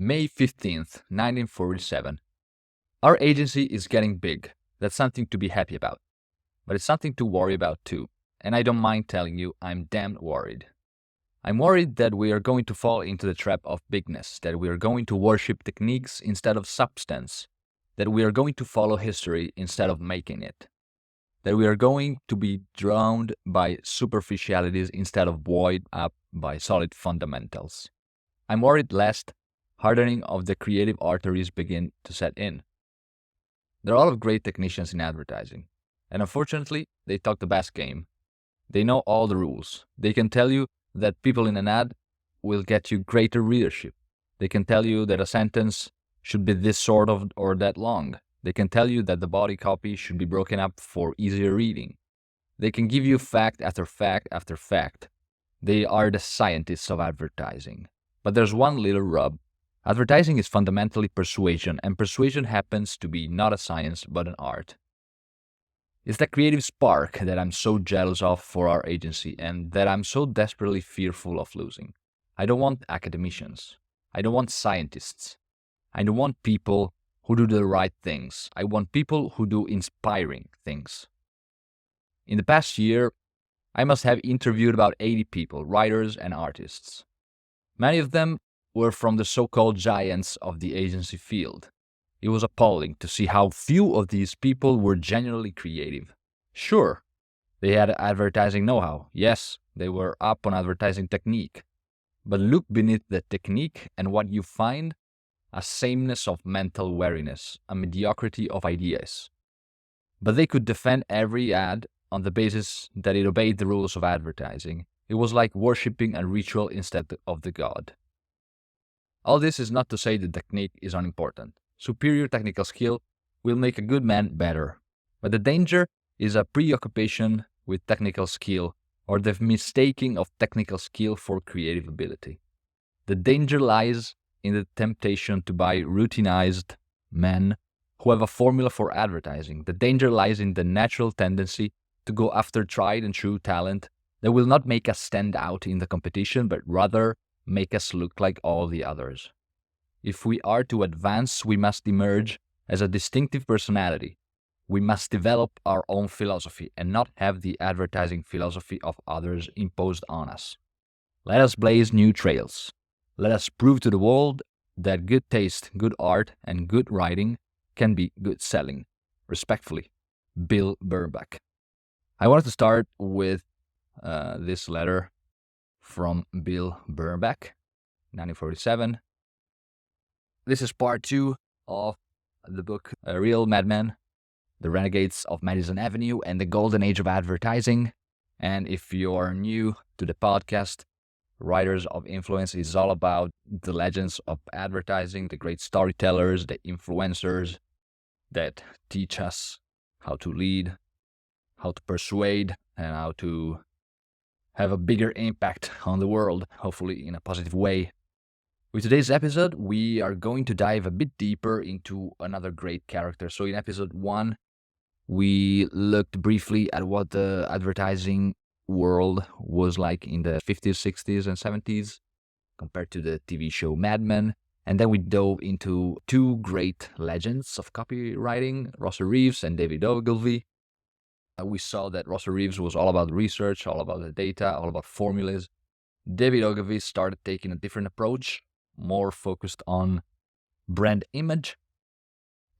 May 15th, 1947. Our agency is getting big. That's something to be happy about. But it's something to worry about too. And I don't mind telling you, I'm damn worried. I'm worried that we are going to fall into the trap of bigness, that we are going to worship techniques instead of substance, that we are going to follow history instead of making it, that we are going to be drowned by superficialities instead of buoyed up by solid fundamentals. I'm worried lest hardening of the creative arteries begin to set in. There are a lot of great technicians in advertising, and unfortunately, they talk the best game. They know all the rules. They can tell you that people in an ad will get you greater readership. They can tell you that a sentence should be this sort of or that long. They can tell you that the body copy should be broken up for easier reading. They can give you fact after fact after fact. They are the scientists of advertising. But there's one little rub. Advertising is fundamentally persuasion, and persuasion happens to be not a science but an art. It's that creative spark that I'm so jealous of for our agency and that I'm so desperately fearful of losing. I don't want academicians. I don't want scientists. I don't want people who do the right things. I want people who do inspiring things. In the past year, I must have interviewed about 80 people, writers and artists. Many of them were from the so-called giants of the agency field. It was appalling to see how few of these people were genuinely creative. Sure, they had advertising know-how. Yes, they were up on advertising technique. But look beneath the technique and what you find: a sameness of mental wariness, a mediocrity of ideas. But they could defend every ad on the basis that it obeyed the rules of advertising. It was like worshipping a ritual instead of the god. All this is not to say that technique is unimportant. Superior technical skill will make a good man better. But the danger is a preoccupation with technical skill, or the mistaking of technical skill for creative ability. The danger lies in the temptation to buy routinized men who have a formula for advertising. The danger lies in the natural tendency to go after tried and true talent that will not make us stand out in the competition, but rather make us look like all the others. If we are to advance, we must emerge as a distinctive personality. We must develop our own philosophy and not have the advertising philosophy of others imposed on us. Let us blaze new trails. Let us prove to the world that good taste, good art, and good writing can be good selling. Respectfully, Bill Bernbach. I wanted to start with this letter from Bill Bernbach, 1947. This is part 2 of the book Real Madmen, The Renegades of Madison Avenue and the Golden Age of Advertising. And if you're new to the podcast, Writers of Influence is all about the legends of advertising, the great storytellers, the influencers that teach us how to lead, how to persuade, and how to have a bigger impact on the world, hopefully in a positive way. With today's episode, we are going to dive a bit deeper into another great character. So in episode 1, we looked briefly at what the advertising world was like in the 50s, 60s, and 70s compared to the TV show Mad Men. And then we dove into 2 great legends of copywriting, Russell Reeves and David Ogilvy. We saw that Russell Reeves was all about research, all about the data, all about formulas. David Ogilvy started taking a different approach, more focused on brand image,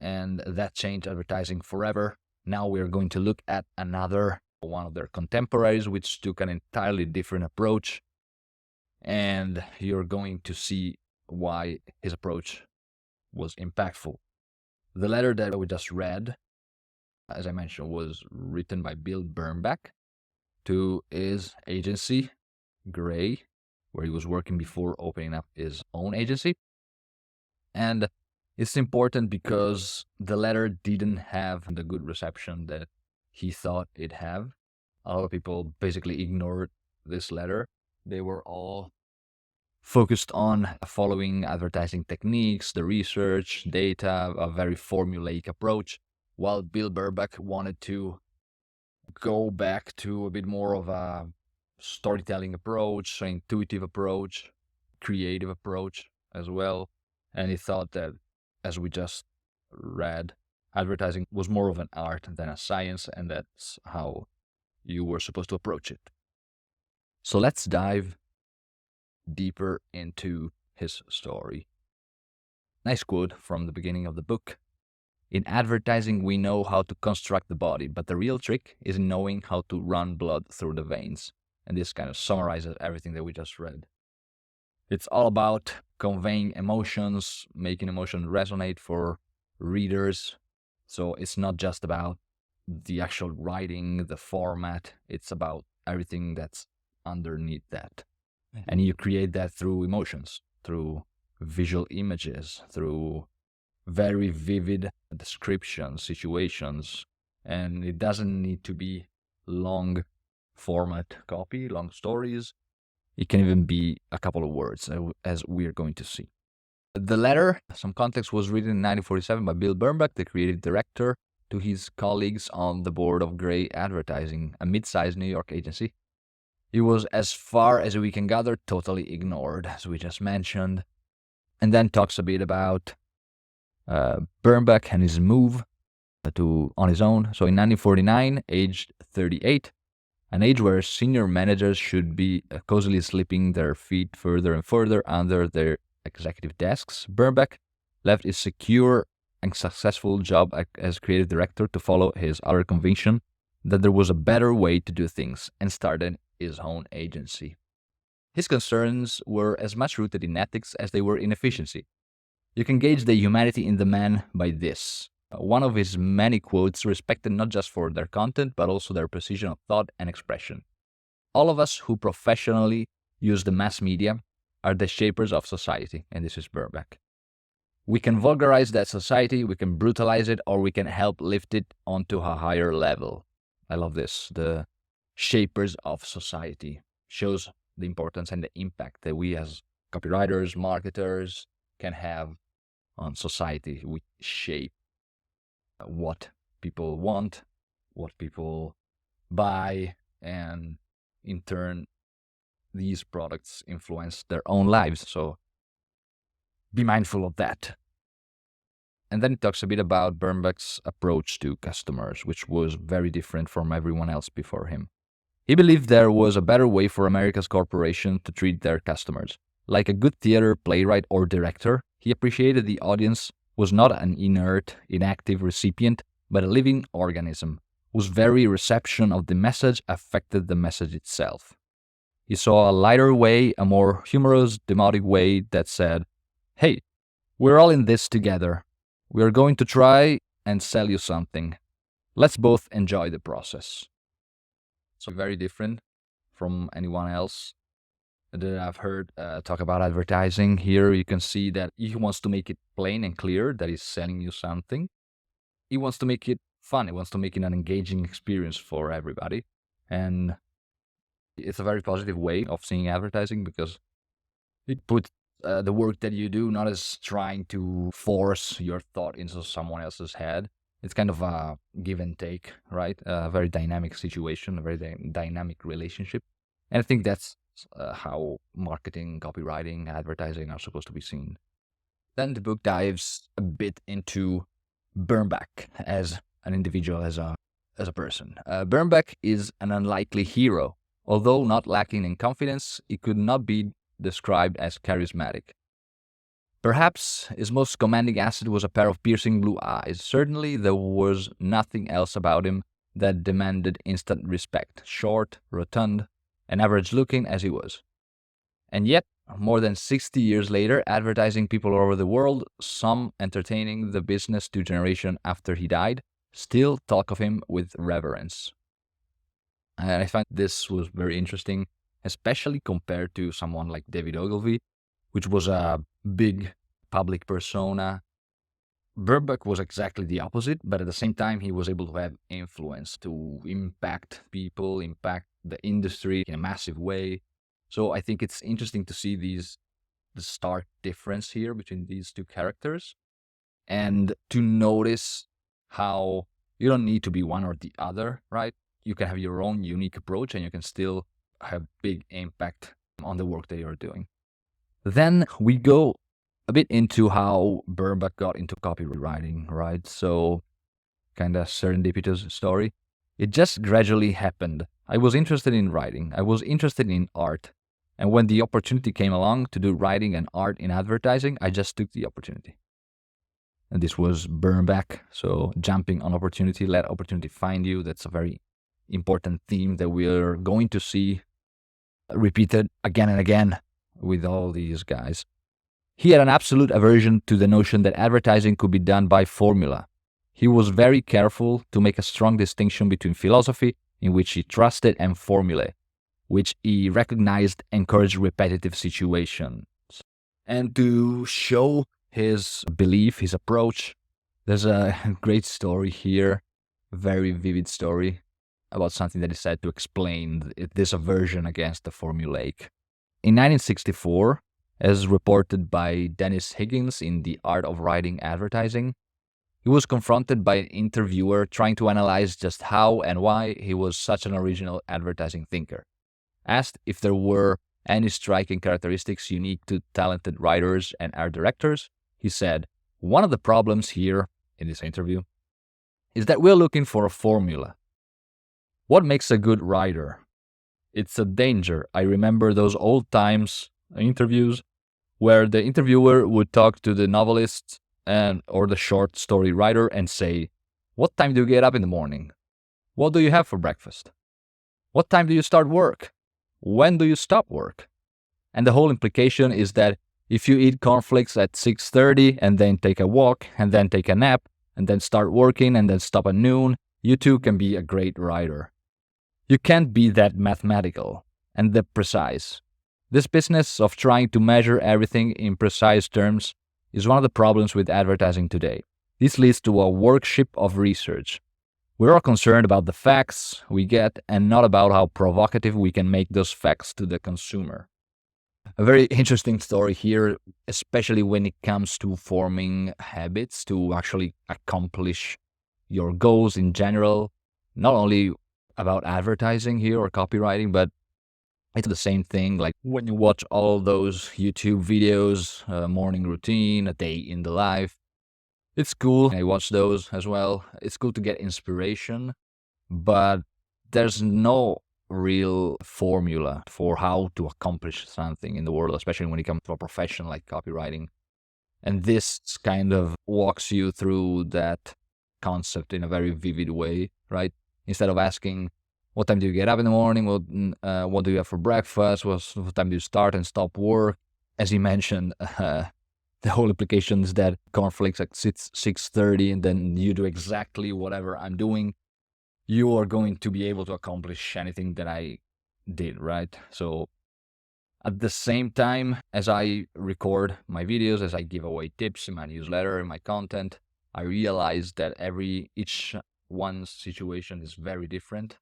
and that changed advertising forever. Now we're going to look at another one of their contemporaries, which took an entirely different approach, and you're going to see why his approach was impactful. The letter that we just read, as I mentioned, was written by Bill Bernbach to his agency, Gray, where he was working before opening up his own agency. And it's important because the letter didn't have the good reception that he thought it'd have. A lot of people basically ignored this letter. They were all focused on following advertising techniques, the research, data, a very formulaic approach, while Bill Bernbach wanted to go back to a bit more of a storytelling approach, an intuitive approach, creative approach as well. And he thought that, as we just read, advertising was more of an art than a science, and that's how you were supposed to approach it. So let's dive deeper into his story. Nice quote from the beginning of the book. In advertising, we know how to construct the body, but the real trick is in knowing how to run blood through the veins. And this kind of summarizes everything that we just read. It's all about conveying emotions, making emotions resonate for readers. So it's not just about the actual writing, the format, it's about everything that's underneath that. And you create that through emotions, through visual images, through very vivid descriptions, situations. And it doesn't need to be long format copy, long stories. It can even be a couple of words, as we're going to see. The letter, some context, was written in 1947 by Bill Bernbach, the creative director, to his colleagues on the board of Gray Advertising, a mid-sized New York agency. It was, as far as we can gather, totally ignored, as we just mentioned. And then talks a bit about Bernbach and his move on his own. So in 1949, aged 38, an age where senior managers should be cozily slipping their feet further and further under their executive desks, Bernbach left his secure and successful job as creative director to follow his utter conviction that there was a better way to do things, and started his own agency. His concerns were as much rooted in ethics as they were in efficiency. You can gauge the humanity in the man by this. One of his many quotes, respected not just for their content, but also their precision of thought and expression. All of us who professionally use the mass media are the shapers of society, and this is Bernbach. We can vulgarize that society, we can brutalize it, or we can help lift it onto a higher level. I love this. The shapers of society shows the importance and the impact that we as copywriters, marketers can have on society. We shape what people want, what people buy, and in turn, these products influence their own lives. So be mindful of that. And then it talks a bit about Bernbach's approach to customers, which was very different from everyone else before him. He believed there was a better way for America's corporations to treat their customers. Like a good theater playwright or director, he appreciated the audience was not an inert, inactive recipient, but a living organism, whose very reception of the message affected the message itself. He saw a lighter way, a more humorous, demotic way that said, "Hey, we're all in this together. We're going to try and sell you something. Let's both enjoy the process." So very different from anyone else that I've heard talk about advertising. Here you can see that he wants to make it plain and clear that he's selling you something. He wants to make it fun. He wants to make it an engaging experience for everybody. And it's a very positive way of seeing advertising, because it puts the work that you do not as trying to force your thought into someone else's head. It's kind of a give and take, right? A very dynamic situation, a very dynamic relationship. And I think that's how marketing, copywriting, advertising are supposed to be seen. Then the book dives a bit into Bernbach as an individual, as a person. Bernbach is an unlikely hero. Although not lacking in confidence, he could not be described as charismatic. Perhaps his most commanding asset was a pair of piercing blue eyes. Certainly there was nothing else about him that demanded instant respect, short, rotund, and average-looking as he was. And yet, more than 60 years later, advertising people all over the world, some entertaining the business to generation after he died, still talk of him with reverence. And I find this was very interesting, especially compared to someone like David Ogilvy, which was a big public persona. Bernbach was exactly the opposite, but at the same time, he was able to have influence, to impact people, impact the industry in a massive way. So I think it's interesting to see the stark difference here between these two characters, and to notice how you don't need to be one or the other, right? You can have your own unique approach and you can still have big impact on the work that you're doing. Then we go a bit into how Bernbach got into copywriting, right? So, kind of serendipitous story. It just gradually happened. I was interested in writing, I was interested in art. And when the opportunity came along to do writing and art in advertising, I just took the opportunity. And this was Bernbach. So, jumping on opportunity, let opportunity find you. That's a very important theme that we're going to see repeated again and again with all these guys. He had an absolute aversion to the notion that advertising could be done by formula. He was very careful to make a strong distinction between philosophy, in which he trusted, and formulae, which he recognized encouraged repetitive situations. And to show his belief, his approach, there's a great story here, very vivid story, about something that he said to explain this aversion against the formulaic. In 1964, as reported by Dennis Higgins in The Art of Writing Advertising, he was confronted by an interviewer trying to analyze just how and why he was such an original advertising thinker. Asked if there were any striking characteristics unique to talented writers and art directors, he said, "One of the problems here, in this interview, is that we're looking for a formula. What makes a good writer? It's a danger. I remember those old times interviews where the interviewer would talk to the novelist or the short story writer and say, 'What time do you get up in the morning? What do you have for breakfast? What time do you start work? When do you stop work?' And the whole implication is that if you eat cornflakes at 6:30 and then take a walk and then take a nap and then start working and then stop at noon, you too can be a great writer. You can't be that mathematical and that precise. This business of trying to measure everything in precise terms is one of the problems with advertising today. This leads to a worship of research. We're all concerned about the facts we get and not about how provocative we can make those facts to the consumer." A very interesting story here, especially when it comes to forming habits to actually accomplish your goals in general, not only about advertising here or copywriting, but it's the same thing. Like when you watch all those YouTube videos, morning routine, a day in the life, it's cool. I watch those as well. It's cool to get inspiration, but there's no real formula for how to accomplish something in the world, especially when it comes to a profession like copywriting. And this kind of walks you through that concept in a very vivid way, right? Instead of asking, what time do you get up in the morning? What do you have for breakfast? What time do you start and stop work? As he mentioned, the whole implication is that cornflakes at 6:30 and then you do exactly whatever I'm doing, you are going to be able to accomplish anything that I did, right? So at the same time, as I record my videos, as I give away tips in my newsletter, in my content, I realize that each one's situation is very different.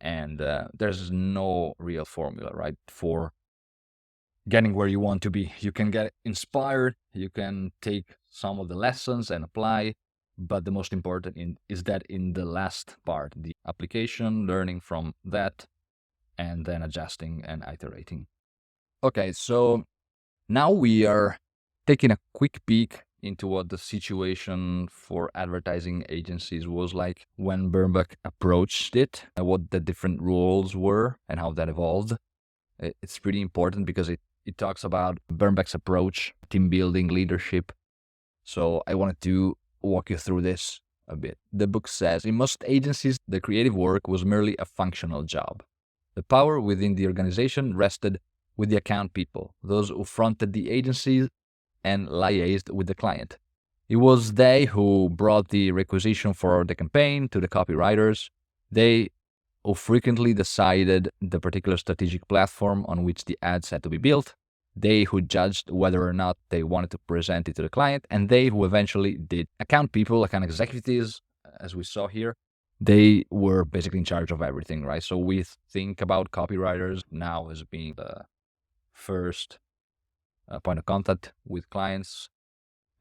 And there's no real formula, right, for getting where you want to be. You can get inspired, you can take some of the lessons and apply, but the most important is that in the last part, the application, learning from that, and then adjusting and iterating. Okay, so now we are taking a quick peek into what the situation for advertising agencies was like when Bernbach approached it, and what the different roles were and how that evolved. It's pretty important because it talks about Bernbach's approach, team building, leadership. So I wanted to walk you through this a bit. The book says, in most agencies, the creative work was merely a functional job. The power within the organization rested with the account people, those who fronted the agencies and liaised with the client. It was they who brought the requisition for the campaign to the copywriters. They who frequently decided the particular strategic platform on which the ads had to be built. They who judged whether or not they wanted to present it to the client, and they who eventually did. Account people, account executives, as we saw here, they were basically in charge of everything, right? So we think about copywriters now as being the first point of contact with clients.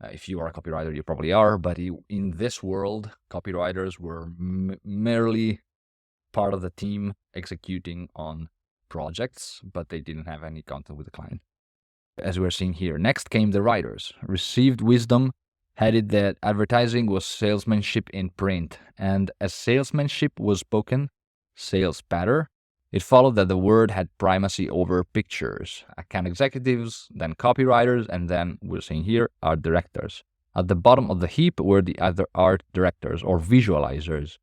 If you are a copywriter, you probably are, but in this world, copywriters were merely part of the team executing on projects, but they didn't have any contact with the client. as we're seeing here. Next came the writers. Received wisdom had it that advertising was salesmanship in print, and as salesmanship was spoken, sales patter, it followed that the word had primacy over pictures. Account executives, then copywriters, and then, we're seeing here, art directors. At the bottom of the heap were the other art directors or visualizers,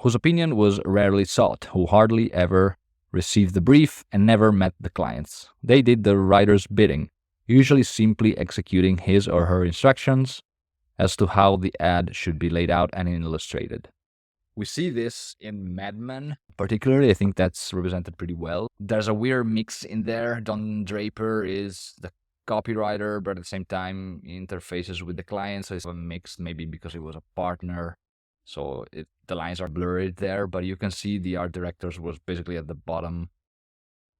whose opinion was rarely sought, who hardly ever received the brief and never met the clients. They did the writer's bidding, usually simply executing his or her instructions as to how the ad should be laid out and illustrated. We see this in Mad Men, particularly. I think that's represented pretty well. There's a weird mix in there. Don Draper is the copywriter, but at the same time interfaces with the client, so it's a mix, maybe because he was a partner. So the lines are blurred there, but you can see the art directors was basically at the bottom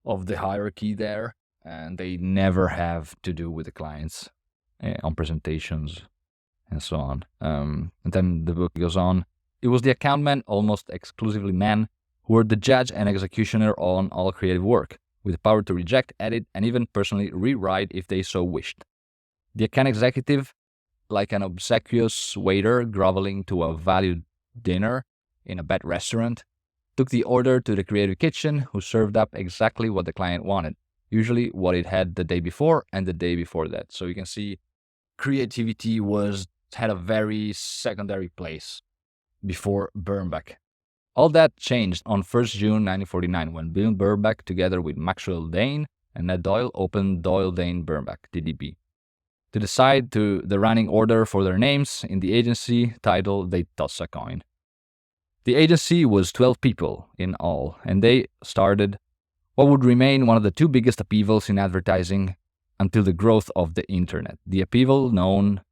of the hierarchy there, and they never have to do with the clients on presentations and so on. And then the book goes on. It was the account men, almost exclusively men, who were the judge and executioner on all creative work, with the power to reject, edit, and even personally rewrite if they so wished. The account executive, like an obsequious waiter groveling to a valued dinner in a bad restaurant, took the order to the creative kitchen, who served up exactly what the client wanted, usually what it had the day before and the day before that. So you can see creativity had a very secondary place before Bernbach. All that changed on 1st June 1949 when Bill Bernbach, together with Maxwell Dane and Ned Doyle, opened Doyle Dane Bernbach, DDB. To decide to the running order for their names in the agency title, they toss a coin. The agency was 12 people in all, and they started what would remain one of the two biggest upheavals in advertising until the growth of the internet. The upheaval known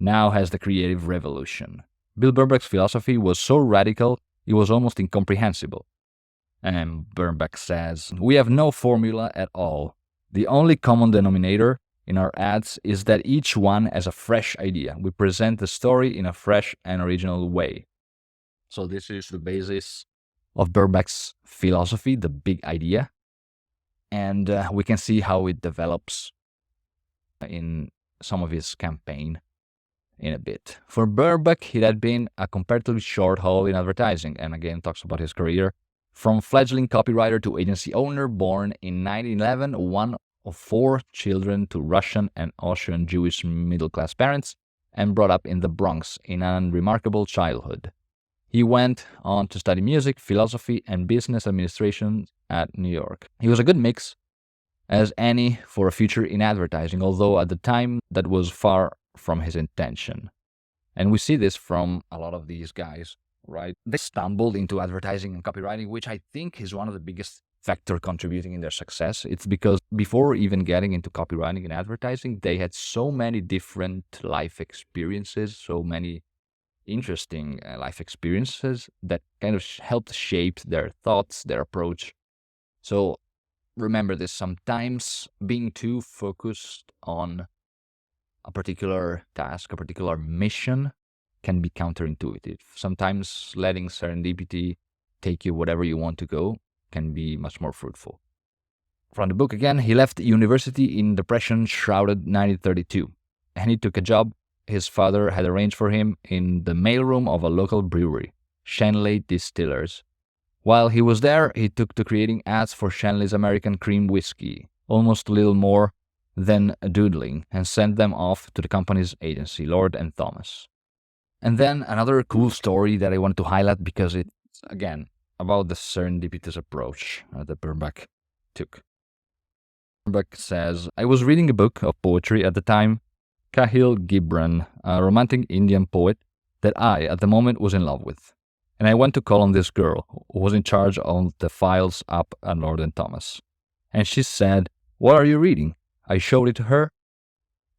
now as the creative revolution. Bill Bernbach's philosophy was so radical, it was almost incomprehensible. And Bernbach says, "We have no formula at all. The only common denominator in our ads is that each one has a fresh idea. We present the story in a fresh and original way." So this is the basis of Bernbach's philosophy, the big idea. And we can see how it develops in some of his campaign in a bit. For Bernbach, it had been a comparatively short haul in advertising, and again talks about his career. From fledgling copywriter to agency owner, born in 1911, one of 4 children to Russian and Austrian Jewish middle-class parents, and brought up in the Bronx in an unremarkable childhood. He went on to study music, philosophy, and business administration at New York. He was a good mix as any for a future in advertising, although at the time that was far from his intention. And we see this from a lot of these guys, right? They stumbled into advertising and copywriting, which I think is one of the biggest factor contributing in their success. It's because before even getting into copywriting and advertising, they had so many different life experiences, so many interesting life experiences that kind of helped shape their thoughts, their approach. So remember this, sometimes being too focused on a particular task, a particular mission can be counterintuitive. Sometimes letting serendipity take you wherever you want to go can be much more fruitful. From the book again, he left university in depression-shrouded 1932, and he took a job his father had arranged for him in the mailroom of a local brewery, Shanley Distillers. While he was there, he took to creating ads for Shanley's American Cream Whiskey, almost a little more than doodling, and sent them off to the company's agency, Lord & Thomas. And then another cool story that I wanted to highlight because it's, again, about the serendipitous approach that Bernbach took. Bernbach says, "I was reading a book of poetry at the time, Cahill Gibran, a romantic Indian poet that I, at the moment, was in love with. And I went to call on this girl, who was in charge of the files up at Lord & Thomas. And she said, 'What are you reading?' I showed it to her,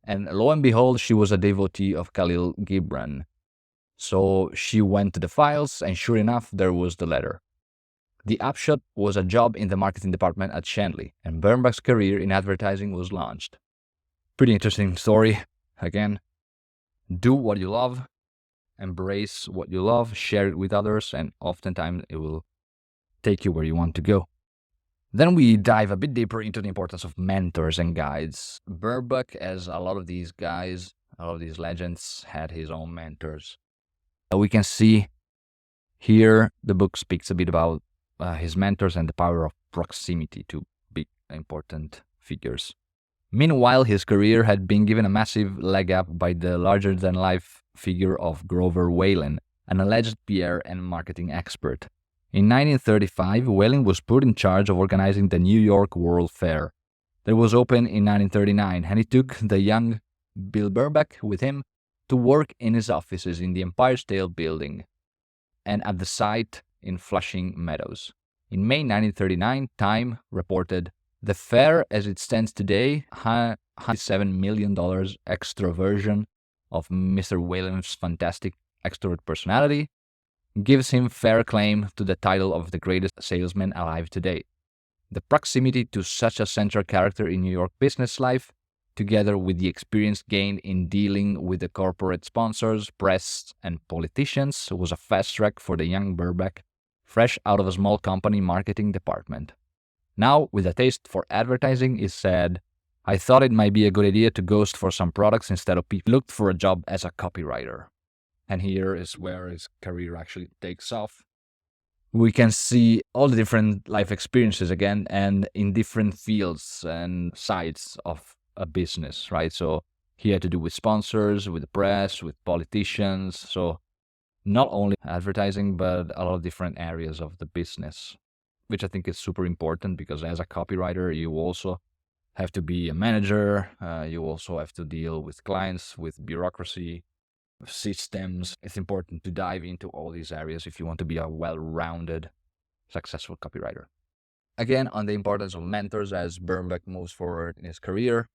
and lo and behold, she was a devotee of Khalil Gibran. So she went to the files, and sure enough, there was the letter. The upshot was a job in the marketing department at Shanley, and Bernbach's career in advertising was launched." Pretty interesting story. Again, do what you love, embrace what you love, share it with others, and oftentimes it will take you where you want to go. Then we dive a bit deeper into the importance of mentors and guides. Bernbach, as a lot of these guys, a lot of these legends, had his own mentors. We can see here the book speaks a bit about his mentors and the power of proximity to big important figures. Meanwhile, his career had been given a massive leg up by the larger-than-life figure of Grover Whalen, an alleged PR and marketing expert. In 1935, Whalen was put in charge of organizing the New York World Fair. That was open in 1939, and he took the young Bill Bernbach with him to work in his offices in the Empire State Building and at the site in Flushing Meadows. In May 1939, Time reported, "The fair as it stands today, $107 million extra version of Mr. Whalen's fantastic extrovert personality, gives him fair claim to the title of the greatest salesman alive today. The proximity to such a central character in New York business life, together with the experience gained in dealing with the corporate sponsors, press, and politicians, was a fast track for the young Bernbach, fresh out of a small company marketing department. Now, with a taste for advertising, he said, I thought it might be a good idea to ghost for some products instead of people looked for a job as a copywriter." And here is where his career actually takes off. We can see all the different life experiences again, and in different fields and sides of a business, right? So he had to do with sponsors, with the press, with politicians. So not only advertising, but a lot of different areas of the business, which I think is super important because as a copywriter, you also have to be a manager. You also have to deal with clients, with bureaucracy, systems. It's important to dive into all these areas if you want to be a well-rounded, successful copywriter. Again, on the importance of mentors as Bernbach moves forward in his career.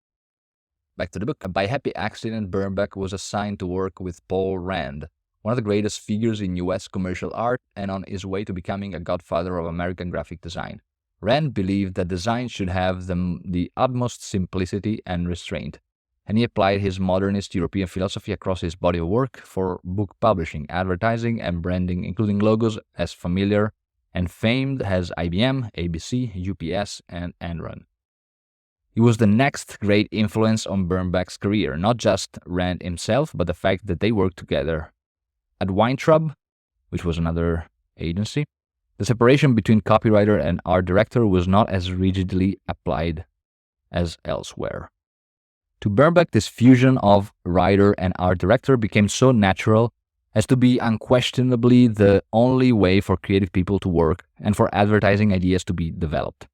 Back to the book. By happy accident, Bernbach was assigned to work with Paul Rand, one of the greatest figures in US commercial art and on his way to becoming a godfather of American graphic design. Rand believed that design should have the utmost simplicity and restraint, and he applied his modernist European philosophy across his body of work for book publishing, advertising, and branding, including logos as familiar and famed as IBM, ABC, UPS, and Enron. He was the next great influence on Bernbach's career, not just Rand himself, but the fact that they worked together. At Weintraub, which was another agency, the separation between copywriter and art director was not as rigidly applied as elsewhere. To Bernbach, this fusion of writer and art director became so natural as to be unquestionably the only way for creative people to work and for advertising ideas to be developed.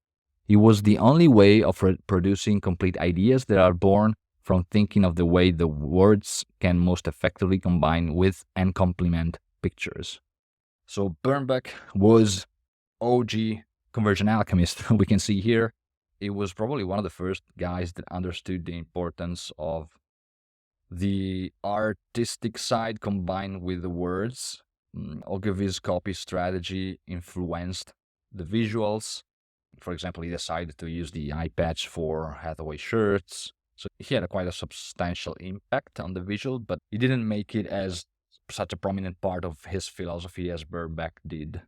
It was the only way of producing complete ideas that are born from thinking of the way the words can most effectively combine with and complement pictures. So Bernbach was OG conversion alchemist, we can see here. It was probably one of the first guys that understood the importance of the artistic side combined with the words. Ogilvy's copy strategy influenced the visuals. For example, he decided to use the eye patch for Hathaway shirts. So he had quite a substantial impact on the visual, but he didn't make it as such a prominent part of his philosophy as Bernbach did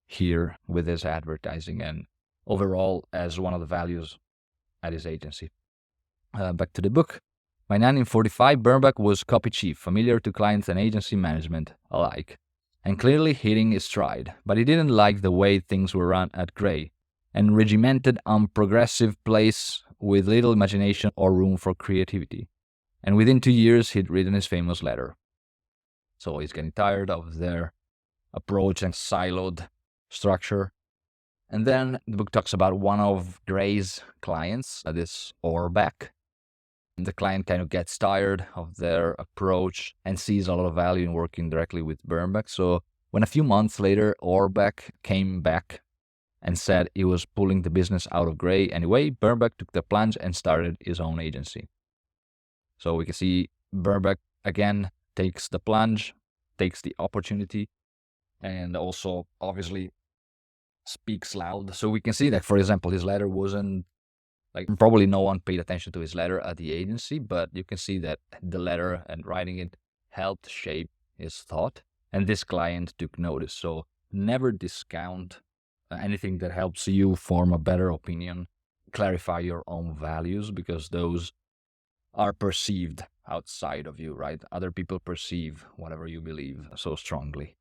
here with his advertising and overall as one of the values at his agency. Back to the book. By 1945, Bernbach was copy chief, familiar to clients and agency management alike, and clearly hitting his stride. But he didn't like the way things were run at Gray, and regimented, unprogressive place with little imagination or room for creativity. And within 2 years, he'd written his famous letter. So he's getting tired of their approach and siloed structure. And then the book talks about one of Gray's clients, that is Orbach. The client kind of gets tired of their approach and sees a lot of value in working directly with Bernbach. So when a few months later, Orbach came back and said he was pulling the business out of Gray anyway, Bernbach took the plunge and started his own agency. So we can see Bernbach again takes the plunge, takes the opportunity, and also obviously speaks loud. So we can see that, for example, his letter wasn't probably no one paid attention to his letter at the agency, but you can see that the letter and writing it helped shape his thought, and this client took notice. So never discount anything that helps you form a better opinion, clarify your own values, because those are perceived outside of you, right? Other people perceive whatever you believe so strongly.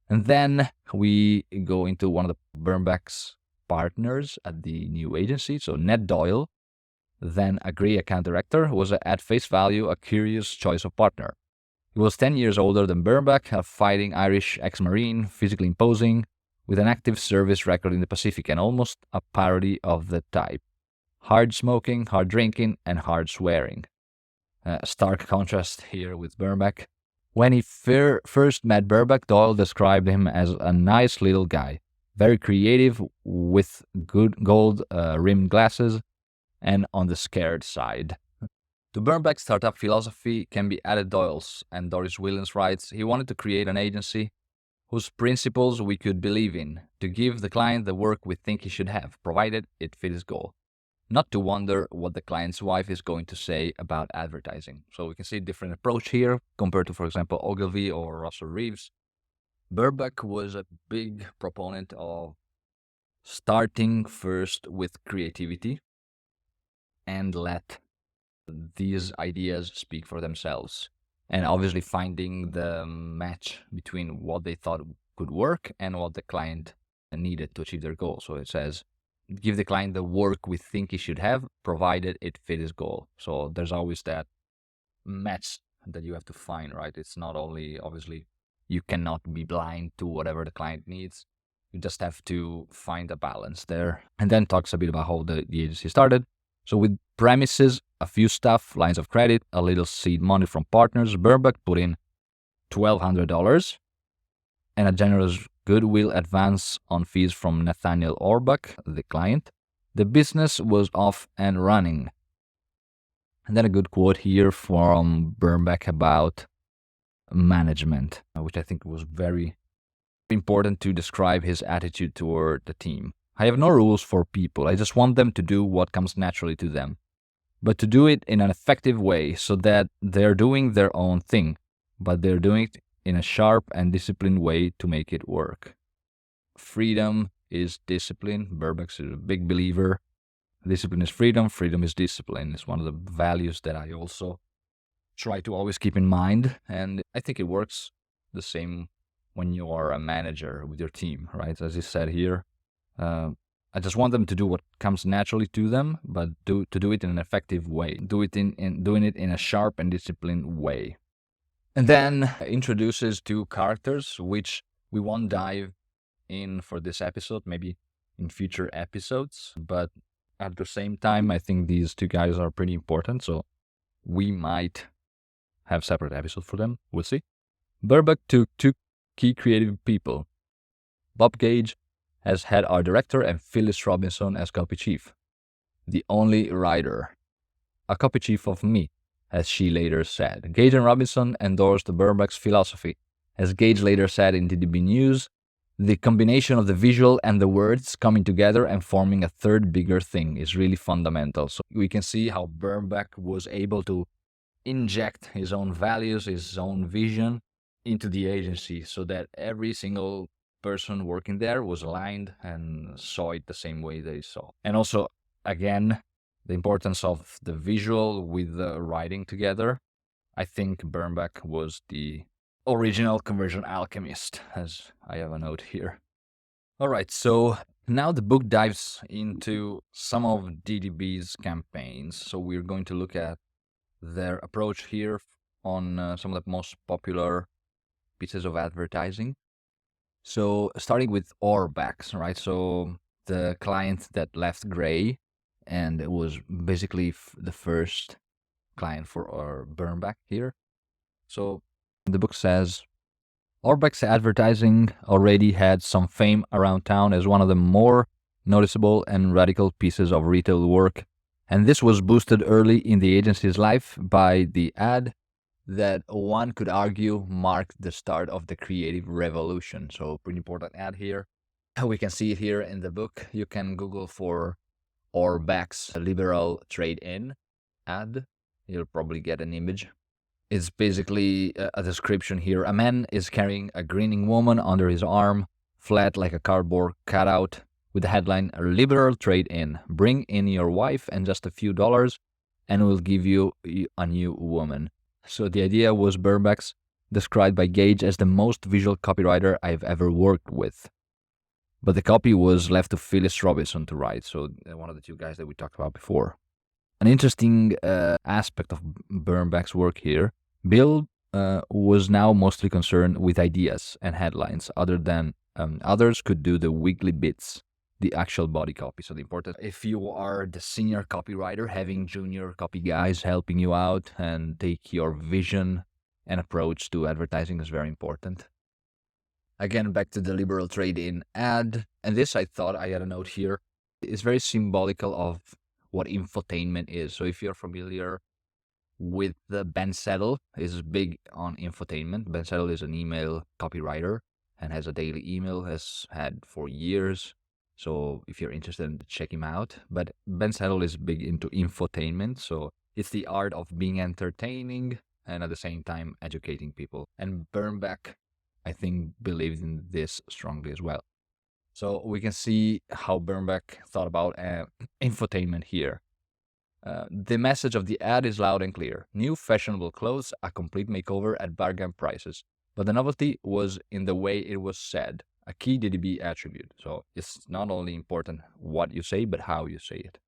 And then we go into one of the Bernbach's partners at the new agency. So Ned Doyle, then a gray account director, was at face value a curious choice of partner. He was 10 years older than Bernbach, a fighting Irish ex-Marine, physically imposing, with an active service record in the Pacific and almost a parody of the type. Hard smoking, hard drinking, and hard swearing. A stark contrast here with Bernbach. When he first met Bernbach, Doyle described him as a nice little guy, very creative, with good gold-rimmed glasses, and on the scared side. To Bernbach's startup philosophy can be added Doyle's, and Doris Williams writes, he wanted to create an agency whose principles we could believe in, to give the client the work we think he should have, provided it fit his goal. Not to wonder what the client's wife is going to say about advertising. So we can see a different approach here compared to, for example, Ogilvy or Russell Reeves. Bernbach was a big proponent of starting first with creativity and let these ideas speak for themselves. And obviously finding the match between what they thought could work and what the client needed to achieve their goal. So it says, give the client the work we think he should have, provided it fit his goal. So there's always that match that you have to find, right? It's not only, obviously, you cannot be blind to whatever the client needs. You just have to find a balance there. And then talks a bit about how the agency started. So with premises, a few stuff, lines of credit, a little seed money from partners, Bernbach put in $1,200 and a generous goodwill advance on fees from Nathaniel Orbach, the client. The business was off and running. And then a good quote here from Bernbach about management, which I think was very important to describe his attitude toward the team. I have no rules for people. I just want them to do what comes naturally to them, but to do it in an effective way so that they're doing their own thing, but they're doing it in a sharp and disciplined way to make it work. Freedom is discipline. Bernbach is a big believer. Discipline is freedom. Freedom is discipline. It's one of the values that I also try to always keep in mind. And I think it works the same when you are a manager with your team, right? As he said here, I just want them to do what comes naturally to them, but to do it in an effective way. Doing it in a sharp and disciplined way. And then introduces two characters, which we won't dive in for this episode, maybe in future episodes. But at the same time, I think these two guys are pretty important, so we might have separate episodes for them. We'll see. Bernbach took two key creative people, Bob Gage as head art director and Phyllis Robinson as copy chief. The only writer. A copy chief of me, as she later said. Gage and Robinson endorsed Bernbach's philosophy. As Gage later said in DDB News, the combination of the visual and the words coming together and forming a third bigger thing is really fundamental. So we can see how Bernbach was able to inject his own values, his own vision into the agency so that every single person working there was aligned and saw it the same way they saw. And also, again, the importance of the visual with the writing together. I think Bernbach was the original conversion alchemist, as I have a note here. All right, so now the book dives into some of DDB's campaigns. So we're going to look at their approach here on some of the most popular pieces of advertising. So starting with Orbach's, right? So the client that left Gray, and it was basically the first client for Bernbach here. So the book says, Orbach's advertising already had some fame around town as one of the more noticeable and radical pieces of retail work, and this was boosted early in the agency's life by the ad that one could argue marked the start of the creative revolution. So pretty important ad here. We can see it here in the book. You can Google for Orbach's liberal trade-in ad. You'll probably get an image. It's basically a description here. A man is carrying a grinning woman under his arm, flat like a cardboard cutout, with the headline, "Liberal Trade-In. Bring in your wife and just a few dollars, and we'll give you a new woman." So the idea was Bernbach's, described by Gage as the most visual copywriter I've ever worked with. But the copy was left to Phyllis Robinson to write, so one of the two guys that we talked about before. An interesting aspect of Bernbach's work here, Bill was now mostly concerned with ideas and headlines, other than others could do the wiggly bits, the actual body copy. So the important, if you are the senior copywriter, having junior copy guys helping you out and take your vision and approach to advertising is very important. Again, back to the liberal trade-in ad, and this I thought I had a note here. It's very symbolical of what infotainment is. So if you're familiar with Ben Settle, is big on infotainment. Ben Settle is an email copywriter and has a daily email, has had for years. So if you're interested, check him out. But Ben Settle is big into infotainment. So it's the art of being entertaining and at the same time educating people. And Bernbach, I think, believed in this strongly as well. So we can see how Bernbach thought about infotainment here. The message of the ad is loud and clear. New fashionable clothes, a complete makeover at bargain prices. But the novelty was in the way it was said, a key DDB attribute. So it's not only important what you say, but how you say it.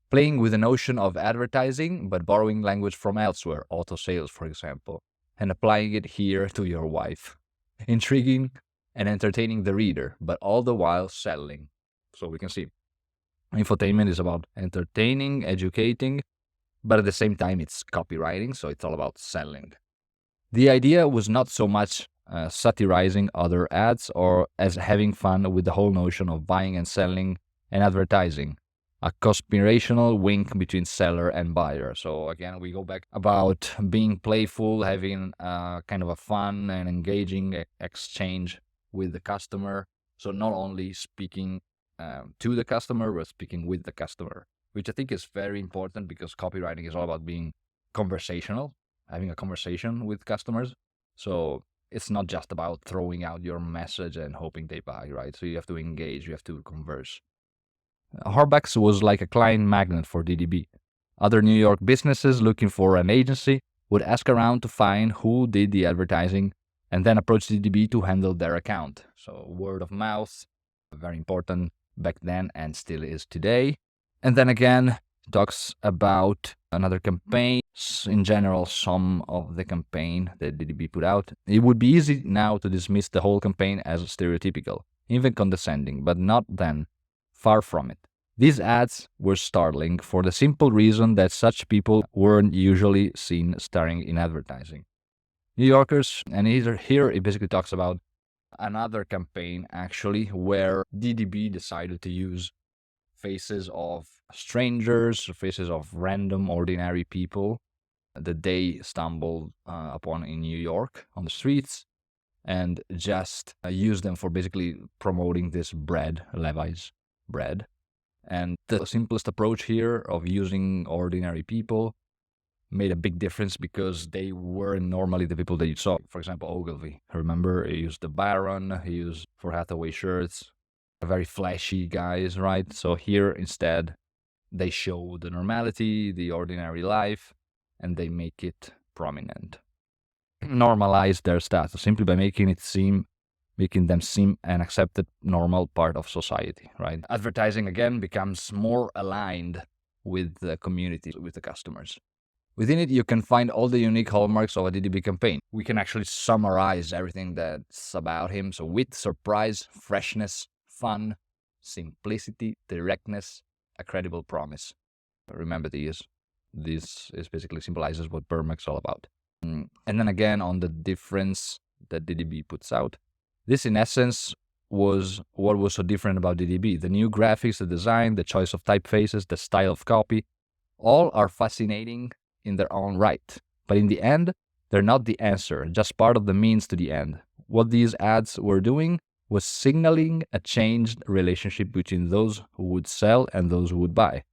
Playing with the notion of advertising, but borrowing language from elsewhere, auto sales, for example, and applying it here to your wife. Intriguing and entertaining the reader, but all the while selling. So we can see infotainment is about entertaining, educating, but at the same time it's copywriting, so it's all about selling. The idea was not so much satirizing other ads or as having fun with the whole notion of buying and selling and advertising, a conspirational wink between seller and buyer. So again, we go back about being playful, having kind of a fun and engaging exchange with the customer. So not only speaking to the customer, but speaking with the customer, which I think is very important because copywriting is all about being conversational, having a conversation with customers. So it's not just about throwing out your message and hoping they buy, right? So you have to engage, you have to converse. Harbax was like a client magnet for DDB. Other New York businesses looking for an agency would ask around to find who did the advertising and then approach DDB to handle their account. So word of mouth, very important back then and still is today. And then again, talks about another campaign. In general, some of the campaign that DDB put out. It would be easy now to dismiss the whole campaign as stereotypical, even condescending, but not then. Far from it. These ads were startling for the simple reason that such people weren't usually seen starring in advertising. New Yorkers, and here it basically talks about another campaign actually where DDB decided to use faces of strangers, faces of random ordinary people that they stumbled upon in New York on the streets and just use them for basically promoting this bread, Levi's bread. And the simplest approach here of using ordinary people made a big difference because they weren't normally the people that you saw. For example, Ogilvy. Remember, he used the Baron, he used for Hathaway shirts, very flashy guys, right? So here instead, they show the normality, the ordinary life, and they make it prominent. Normalize their status simply by making them seem an accepted normal part of society, right? Advertising again becomes more aligned with the community, with the customers. Within it, you can find all the unique hallmarks of a DDB campaign. We can actually summarize everything that's about him. So wit, surprise, freshness, fun, simplicity, directness, a credible promise. Remember these. This is basically symbolizes what Bernbach's all about. And then again, on the difference that DDB puts out. This, in essence, was what was so different about DDB. The new graphics, the design, the choice of typefaces, the style of copy, all are fascinating in their own right. But in the end, they're not the answer, just part of the means to the end. What these ads were doing was signaling a changed relationship between those who would sell and those who would buy.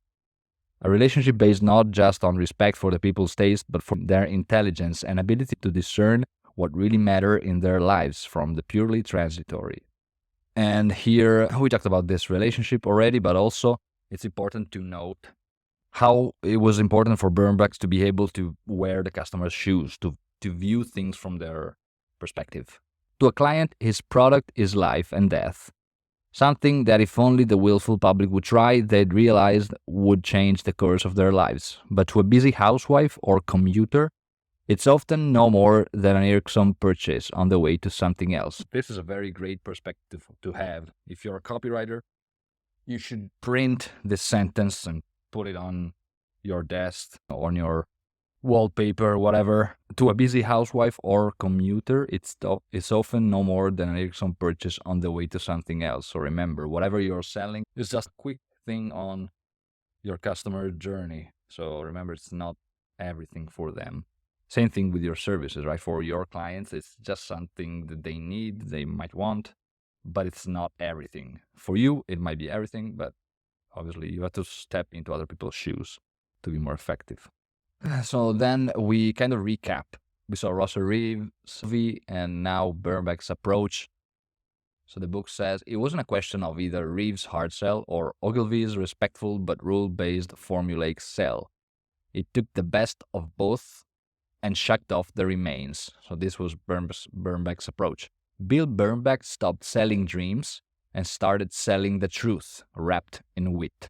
A relationship based not just on respect for the people's taste, but for their intelligence and ability to discern what really matter in their lives from the purely transitory. And here we talked about this relationship already, but also it's important to note how it was important for Bernbach to be able to wear the customer's shoes, to view things from their perspective. To a client, his product is life and death. Something that if only the willful public would try, they'd realize would change the course of their lives. But to a busy housewife or commuter, it's often no more than an irksome purchase on the way to something else. This is a very great perspective to have. If you're a copywriter, you should print this sentence and put it on your desk, on your wallpaper, whatever. To a busy housewife or commuter, it's often no more than an irksome purchase on the way to something else. So remember, whatever you're selling is just a quick thing on your customer journey. So remember, it's not everything for them. Same thing with your services, right? For your clients, it's just something that they need, they might want, but it's not everything. For you, it might be everything, but obviously you have to step into other people's shoes to be more effective. So then we kind of recap. We saw Russell Reeves' and now Bernbach's approach. So the book says it wasn't a question of either Reeves' hard sell or Ogilvy's respectful but rule-based formulaic sell. It took the best of both and shucked off the remains. So this was Bernbach's approach. Bill Bernbach stopped selling dreams and started selling the truth, wrapped in wit.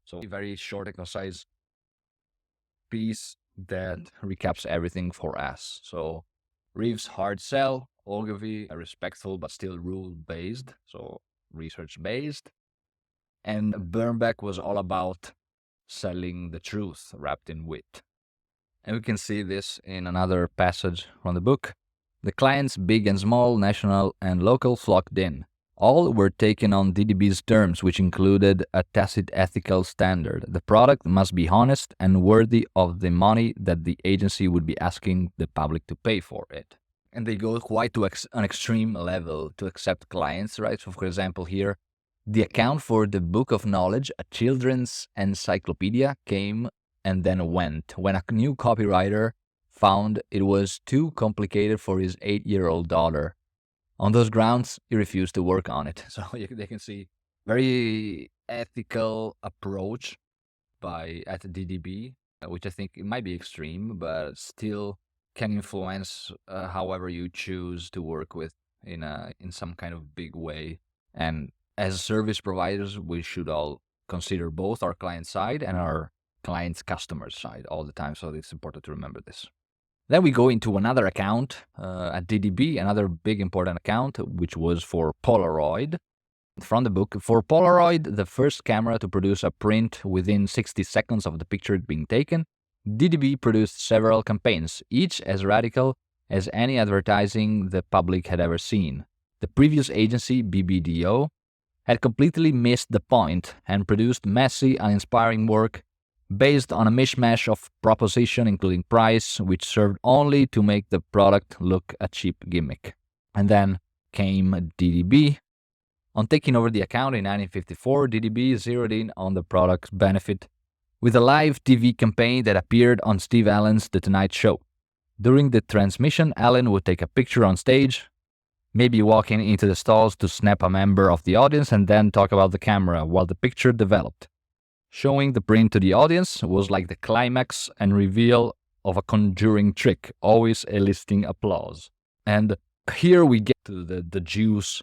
So a very short and concise piece that recaps everything for us. So Reeves' hard sell, Ogilvy respectful but still rule-based, so research-based. And Bernbach was all about selling the truth, wrapped in wit. And we can see this in another passage from the book. The clients, big and small, national and local, flocked in. All were taken on DDB's terms, which included a tacit ethical standard. The product must be honest and worthy of the money that the agency would be asking the public to pay for it. And they go quite to an extreme level to accept clients, right? So for example here, the account for the Book of Knowledge, a children's encyclopedia, came and then went when a new copywriter found it was too complicated for his 8-year-old daughter. On those grounds, he refused to work on it. So they can see very ethical approach at DDB, which I think it might be extreme, but still can influence however you choose to work with in some kind of big way. And as service providers, we should all consider both our client side and our client's customer side all the time. So it's important to remember this. Then we go into another account at DDB, another big important account, which was for Polaroid. From the book, for Polaroid, the first camera to produce a print within 60 seconds of the picture being taken, DDB produced several campaigns, each as radical as any advertising the public had ever seen. The previous agency, BBDO, had completely missed the point and produced messy, uninspiring work based on a mishmash of proposition, including price, which served only to make the product look a cheap gimmick. And then came DDB. On taking over the account in 1954, DDB zeroed in on the product's benefit with a live TV campaign that appeared on Steve Allen's The Tonight Show. During the transmission, Allen would take a picture on stage, maybe walking into the stalls to snap a member of the audience and then talk about the camera while the picture developed. Showing the print to the audience was like the climax and reveal of a conjuring trick, always eliciting applause. And here we get to the juice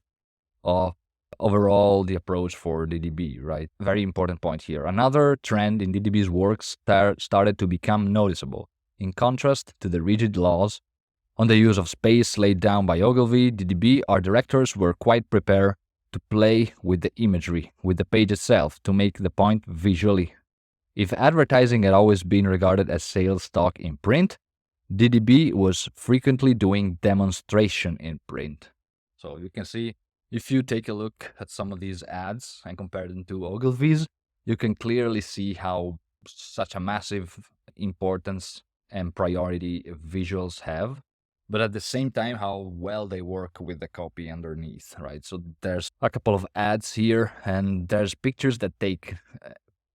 of overall the approach for DDB, right? Very important point here. Another trend in DDB's work started to become noticeable. In contrast to the rigid laws on the use of space laid down by Ogilvy, DDB art directors were quite prepared to play with the imagery, with the page itself, to make the point visually. If advertising had always been regarded as sales talk in print, DDB was frequently doing demonstration in print. So you can see, if you take a look at some of these ads and compare them to Ogilvy's, you can clearly see how such a massive importance and priority visuals have, but at the same time, how well they work with the copy underneath, right? So there's a couple of ads here, and there's pictures that take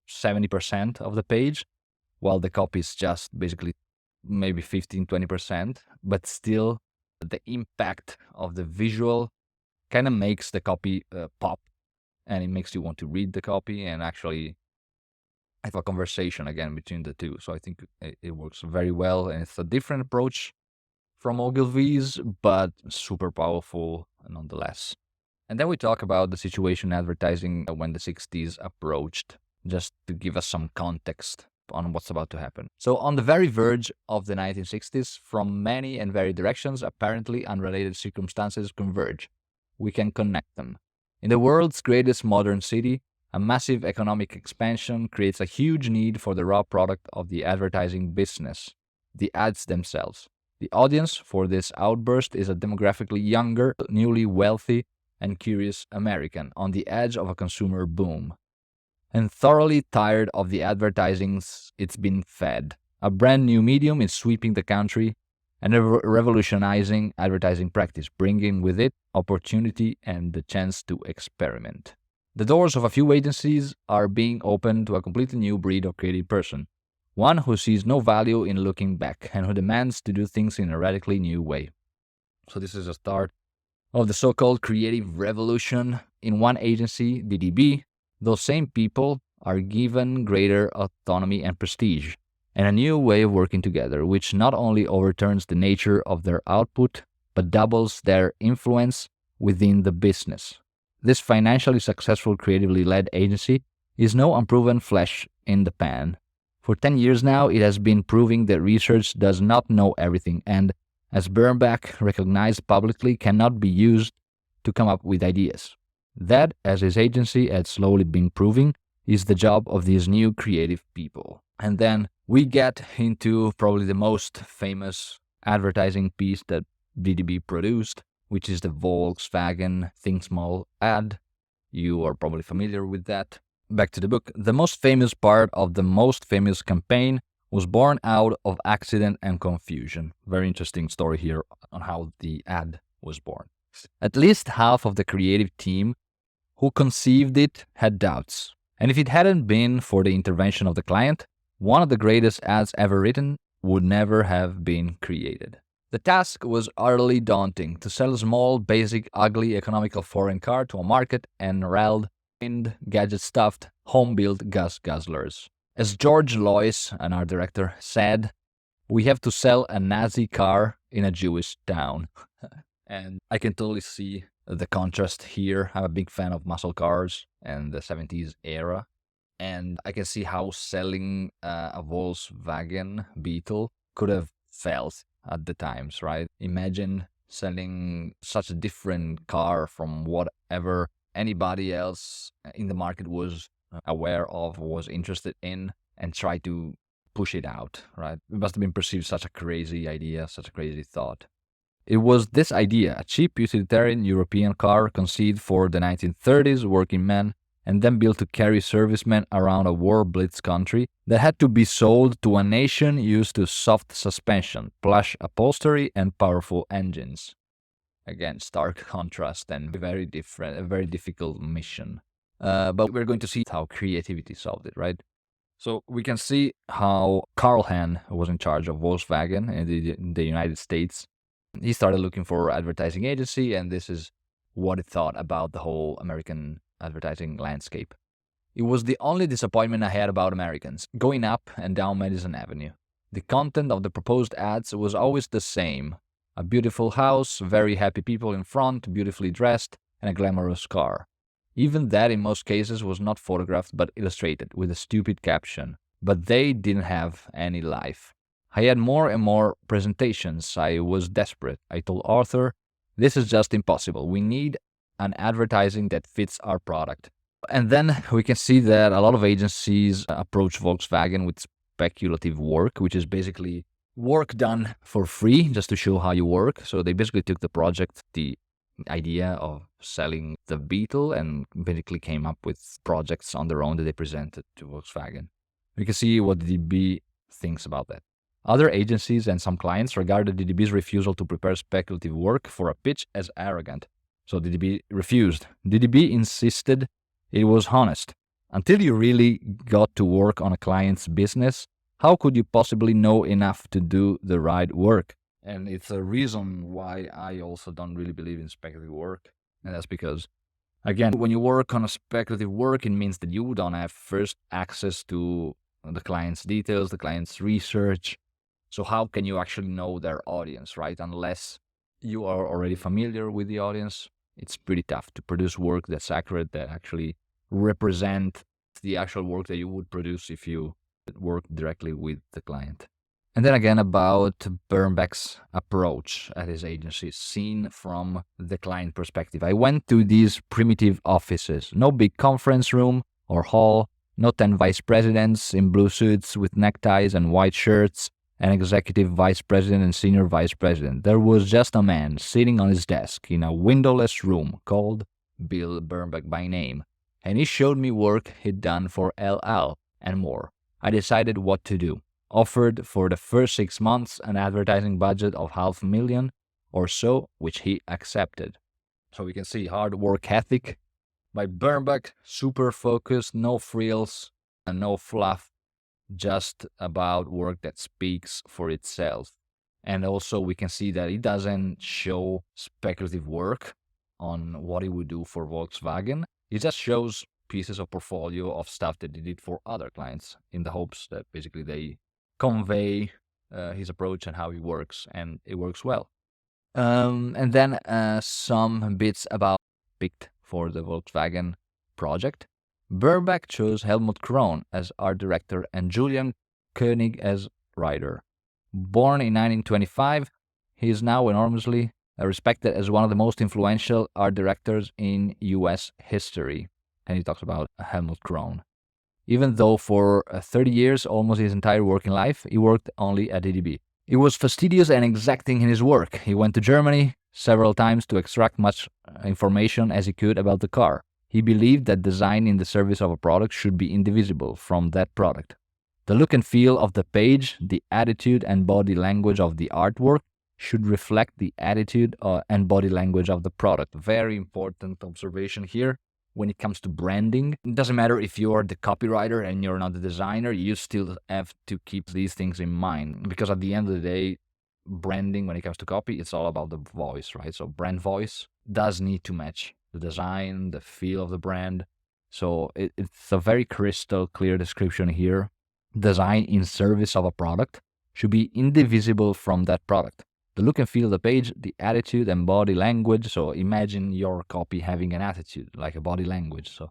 70% of the page, while the copy is just basically maybe 15-20%, but still the impact of the visual kind of makes the copy pop, and it makes you want to read the copy and actually have a conversation again between the two. So I think it works very well, and it's a different approach from Ogilvy's, but super powerful nonetheless. And then we talk about the situation advertising when the 60s approached, just to give us some context on what's about to happen. So on the very verge of the 1960s, from many and varied directions, apparently unrelated circumstances converge. We can connect them. In the world's greatest modern city, a massive economic expansion creates a huge need for the raw product of the advertising business, the ads themselves. The audience for this outburst is a demographically younger, newly wealthy, and curious American on the edge of a consumer boom, and thoroughly tired of the advertisings it's been fed. A brand new medium is sweeping the country and revolutionizing advertising practice, bringing with it opportunity and the chance to experiment. The doors of a few agencies are being opened to a completely new breed of creative person, one who sees no value in looking back and who demands to do things in a radically new way. So this is a start of the so-called creative revolution. In one agency, DDB, those same people are given greater autonomy and prestige, and a new way of working together, which not only overturns the nature of their output, but doubles their influence within the business. This financially successful, creatively led agency is no unproven flash in the pan. For 10 years now, it has been proving that research does not know everything, and, as Bernbach recognized publicly, cannot be used to come up with ideas. That, as his agency had slowly been proving, is the job of these new creative people. And then we get into probably the most famous advertising piece that DDB produced, which is the Volkswagen Think Small ad. You are probably familiar with that. Back to the book. The most famous part of the most famous campaign was born out of accident and confusion. Very interesting story here on how the ad was born. At least half of the creative team who conceived it had doubts. And if it hadn't been for the intervention of the client, one of the greatest ads ever written would never have been created. The task was utterly daunting: to sell a small, basic, ugly, economical foreign car to a market enralled in gadget-stuffed, home-built gas guzzlers. As George Lois, an art director, said, "We have to sell a Nazi car in a Jewish town." And I can totally see the contrast here. I'm a big fan of muscle cars and the 70s era. And I can see how selling a Volkswagen Beetle could have felt at the times, right? Imagine selling such a different car from whatever anybody else in the market was aware of, was interested in, and try to push it out, right? It must have been perceived such a crazy idea, such a crazy thought. It was this idea, a cheap utilitarian European car conceived for the 1930s working men and then built to carry servicemen around a war-blitz country, that had to be sold to a nation used to soft suspension, plush upholstery, and powerful engines. Again, stark contrast and very different, a very difficult mission. But we're going to see how creativity solved it, right? So we can see how Carl Hahn was in charge of Volkswagen in the United States. He started looking for an advertising agency, and this is what he thought about the whole American advertising landscape. It was the only disappointment I had about Americans, going up and down Madison Avenue. The content of the proposed ads was always the same: a beautiful house, very happy people in front, beautifully dressed, and a glamorous car. Even that, in most cases, was not photographed but illustrated with a stupid caption. But they didn't have any life. I had more and more presentations. I was desperate. I told Arthur, "This is just impossible. We need an advertising that fits our product." And then we can see that a lot of agencies approach Volkswagen with speculative work, which is basically work done for free just to show how you work. So they basically took the project, the idea of selling the Beetle, and basically came up with projects on their own that they presented to Volkswagen. We can see what DDB thinks about that. Other agencies and some clients regarded DDB's refusal to prepare speculative work for a pitch as arrogant. So DDB refused. DDB insisted it was honest. Until you really got to work on a client's business, how could you possibly know enough to do the right work? And it's a reason why I also don't really believe in speculative work. And that's because, again, when you work on a speculative work, it means that you don't have first access to the client's details, the client's research. So how can you actually know their audience, right? Unless you are already familiar with the audience, it's pretty tough to produce work that's accurate, that actually represent the actual work that you would produce if you work directly with the client. And then again, about Bernbach's approach at his agency, seen from the client perspective. I went to these primitive offices, no big conference room or hall, no 10 vice presidents in blue suits with neckties and white shirts, an executive vice president and senior vice president. There was just a man sitting on his desk in a windowless room called Bill Bernbach by name, and he showed me work he'd done for LL and more. I decided what to do. Offered for the first 6 months an advertising budget of $500,000 or so, which he accepted. So we can see hard work ethic by Bernbach, super focused, no frills and no fluff, just about work that speaks for itself. And also we can see that he doesn't show speculative work on what he would do for Volkswagen. He just shows pieces of portfolio of stuff that he did for other clients in the hopes that basically they convey his approach and how he works, and it works well. And then some bits about picked for the Volkswagen project. Bernbach chose Helmut Krohn as art director and Julian Koenig as writer. Born in 1925, he is now enormously respected as one of the most influential art directors in US history. And he talks about Helmut Krohn. Even though for 30 years, almost his entire working life, he worked only at DDB. He was fastidious and exacting in his work. He went to Germany several times to extract much information as he could about the car. He believed that design in the service of a product should be indivisible from that product. The look and feel of the page, the attitude and body language of the artwork should reflect the attitude and body language of the product. Very important observation here. When it comes to branding, it doesn't matter if you're the copywriter and you're not the designer, you still have to keep these things in mind. Because at the end of the day, branding, when it comes to copy, it's all about the voice, right? So brand voice does need to match the design, the feel of the brand. So it's a very crystal clear description here. Design in service of a product should be indivisible from that product. The look and feel of the page, the attitude and body language. So imagine your copy having an attitude, like a body language. So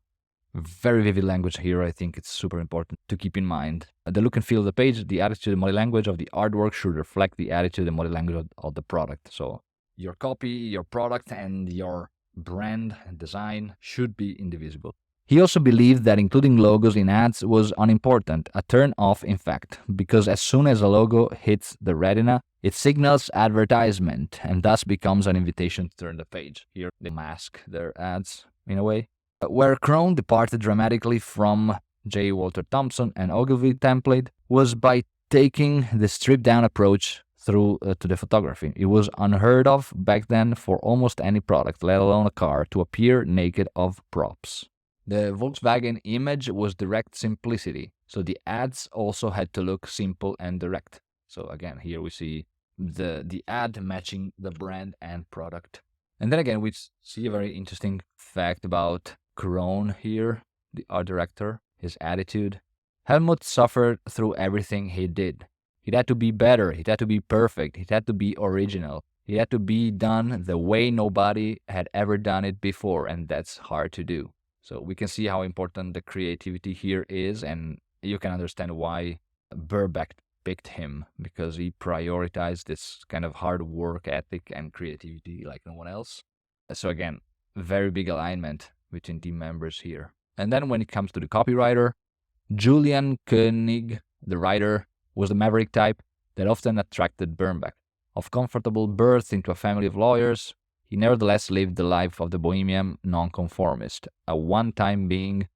very vivid language here. I think it's super important to keep in mind. The look and feel of the page, the attitude and body language of the artwork should reflect the attitude and body language of the product. So your copy, your product, and your brand and design should be indivisible. He also believed that including logos in ads was unimportant, a turn-off in fact, because as soon as a logo hits the retina, it signals advertisement and thus becomes an invitation to turn the page. Here they mask their ads in a way. Where Krohn departed dramatically from J. Walter Thompson and Ogilvy template was by taking the stripped-down approach through to the photography. It was unheard of back then for almost any product, let alone a car, to appear naked of props. The Volkswagen image was direct simplicity, so the ads also had to look simple and direct. So again, here we see the ad matching the brand and product. And then again, we see a very interesting fact about Krohn here, the art director, his attitude. Helmut suffered through everything he did. It had to be better, it had to be perfect, it had to be original. It had to be done the way nobody had ever done it before, and that's hard to do. So we can see how important the creativity here is, and you can understand why Bernbach picked him, because he prioritized this kind of hard work ethic and creativity like no one else. So again, very big alignment between team members here. And then when it comes to the copywriter, Julian Koenig, the writer, was the maverick type that often attracted Bernbach. Of comfortable birth into a family of lawyers, he nevertheless lived the life of the bohemian nonconformist, a one-time being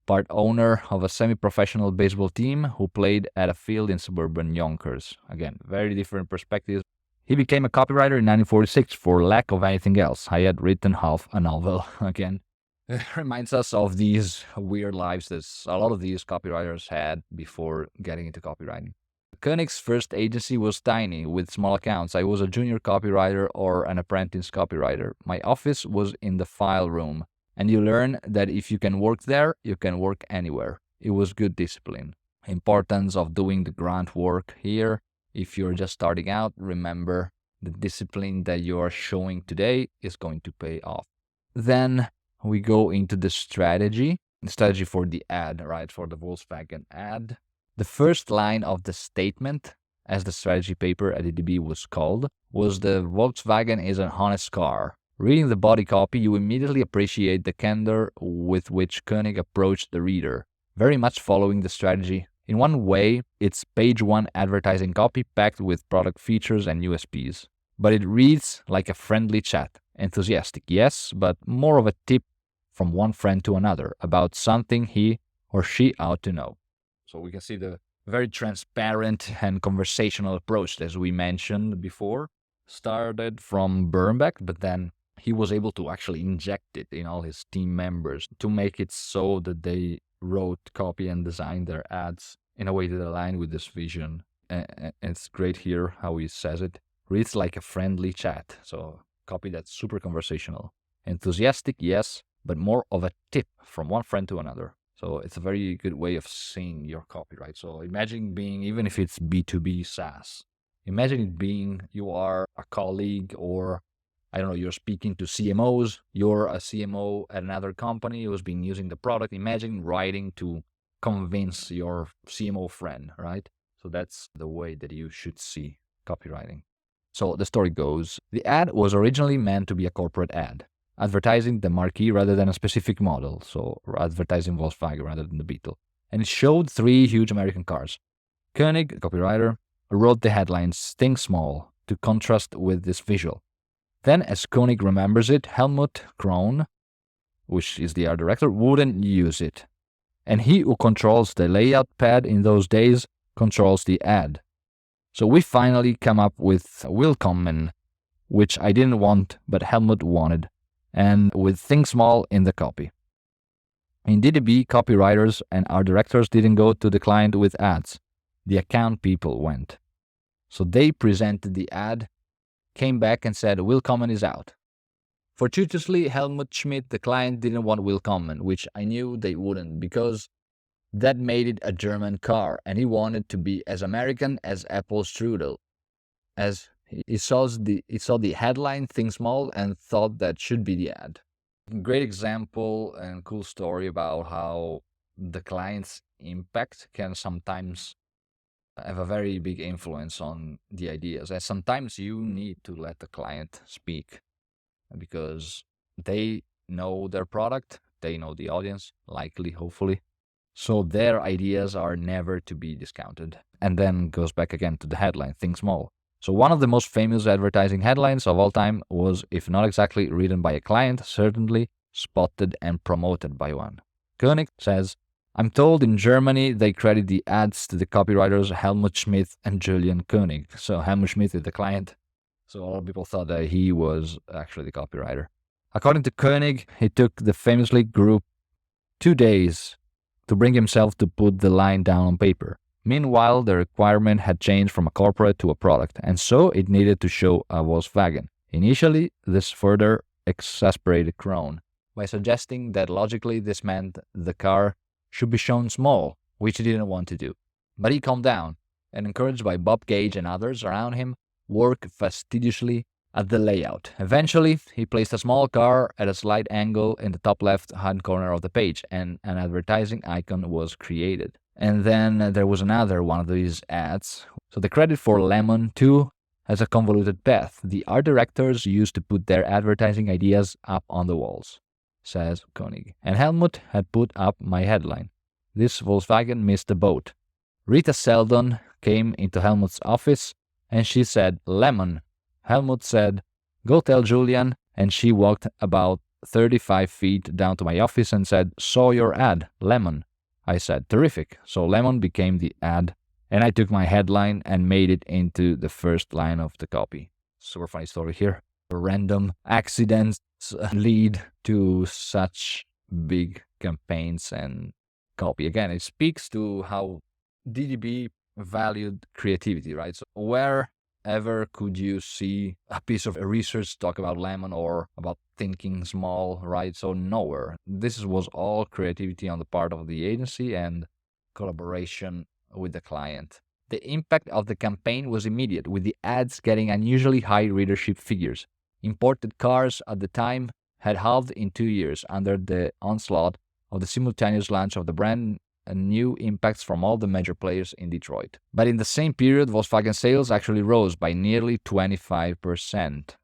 part owner of a semi-professional baseball team who played at a field in suburban Yonkers. Again, very different perspectives. He became a copywriter in 1946 for lack of anything else. I had written half a novel. Again, it reminds us of these weird lives that a lot of these copywriters had before getting into copywriting. Koenig's first agency was tiny, with small accounts. I was a junior copywriter or an apprentice copywriter. My office was in the file room, and you learn that if you can work there, you can work anywhere. It was good discipline. Importance of doing the grunt work here. If you're just starting out, remember the discipline that you are showing today is going to pay off. Then we go into the strategy for the ad, right? For the Volkswagen ad. The first line of the statement, as the strategy paper at EDB was called, was the Volkswagen is an honest car. Reading the body copy, you immediately appreciate the candor with which Koenig approached the reader, very much following the strategy. In one way, it's page one advertising copy packed with product features and USPs. But it reads like a friendly chat. Enthusiastic, yes, but more of a tip from one friend to another about something he or she ought to know. So we can see the very transparent and conversational approach, as we mentioned before, started from Bernbach, but then he was able to actually inject it in all his team members to make it so that they wrote, copy, and designed their ads in a way that aligned with this vision. And it's great here how he says it. Reads like a friendly chat. So copy that's super conversational. Enthusiastic, yes, but more of a tip from one friend to another. So it's a very good way of seeing your copy, right? So imagine being, even if it's B2B SaaS, imagine it being you are a colleague or, I don't know, you're speaking to CMOs, you're a CMO at another company who's been using the product. Imagine writing to convince your CMO friend, right? So that's the way that you should see copywriting. So the story goes, the ad was originally meant to be a corporate ad, advertising the marquee rather than a specific model, so advertising Volkswagen rather than the Beetle. And it showed three huge American cars. Koenig, copywriter, wrote the headlines Think Small to contrast with this visual. Then, as Koenig remembers it, Helmut Krohn, which is the art director, wouldn't use it. And he who controls the layout pad in those days controls the ad. So we finally come up with Willkommen, which I didn't want, but Helmut wanted, and with Think Small in the copy. In DDB, copywriters and art directors didn't go to the client with ads. The account people went. So they presented the ad, came back and said, Willkommen is out. Fortuitously, Helmut Schmidt, the client, didn't want Willkommen, which I knew they wouldn't, because that made it a German car, and he wanted to be as American as Apple's Strudel. As he saw the headline, Think Small, and thought that should be the ad. Great example and cool story about how the client's impact can sometimes have a very big influence on the ideas. And sometimes you need to let the client speak because they know their product, they know the audience, likely, hopefully. So their ideas are never to be discounted. And then goes back again to the headline, Think Small. So one of the most famous advertising headlines of all time was, if not exactly written by a client, certainly spotted and promoted by one. Koenig says, I'm told in Germany they credit the ads to the copywriters Helmut Schmidt and Julian Koenig. So Helmut Schmidt is the client. So a lot of people thought that he was actually the copywriter. According to Koenig, it took the famously group 2 days to bring himself to put the line down on paper. Meanwhile, the requirement had changed from a corporate to a product, and so it needed to show a Volkswagen. Initially, this further exasperated Krohn by suggesting that logically this meant the car should be shown small, which he didn't want to do. But he calmed down, and encouraged by Bob Gage and others around him, worked fastidiously at the layout. Eventually, he placed a small car at a slight angle in the top left-hand corner of the page, and an advertising icon was created. And then there was another one of these ads. So the credit for Lemon, too, has a convoluted path. The art directors used to put their advertising ideas up on the walls, says Koenig. And Helmut had put up my headline. This Volkswagen missed the boat. Rita Seldon came into Helmut's office, and she said, Lemon. Helmut said, go tell Julian, and she walked about 35 feet down to my office and said, saw your ad, Lemon. I said, terrific. So Lemon became the ad, and I took my headline and made it into the first line of the copy. Super funny story here. Random accidents lead to such big campaigns and copy. Again, it speaks to how DDB valued creativity, right? So wherever could you see a piece of research talk about lemon or about thinking small, right? So nowhere. This was all creativity on the part of the agency and collaboration with the client. The impact of the campaign was immediate, with the ads getting unusually high readership figures. Imported cars at the time had halved in 2 years under the onslaught of the simultaneous launch of the brand and new impacts from all the major players in Detroit. But in the same period, Volkswagen sales actually rose by nearly 25%.